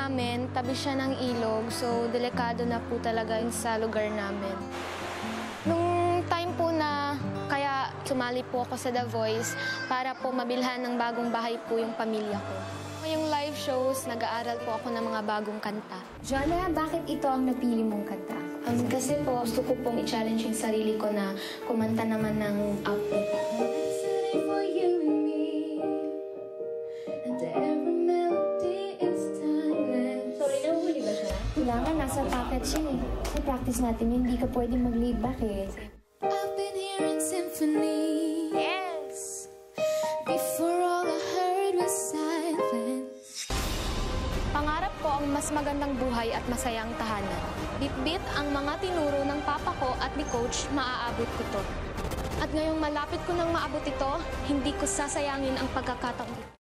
namin, tabi siya ng ilog, so delikado na po talaga yun sa lugar namin. Nung time po na kaya sumali po ako sa The Voice para po mabilhan ng bagong bahay po yung pamilya ko. Yung live shows, nag-aaral po ako ng mga bagong kanta. Joanna, bakit ito ang napili mong kanta? Kasi po, gusto ko pong i-challenge yung sarili ko na kumanta naman ng outfit. Sorry, nahuli ba siya? Kailangan, nasa packet siya eh. Sa practice natin, hindi ka pwede mag-lead back eh. I've been hearing symphony. Yes! Before all I heard was silence. Pangarap ko ang mas magandang buhay at masayang tahanan. Bit-bit ang mga tinuro ng papa ko at ni Coach, maaabot ko to. At ngayong malapit ko nang maabot ito, hindi ko sasayangin ang pagkakataon.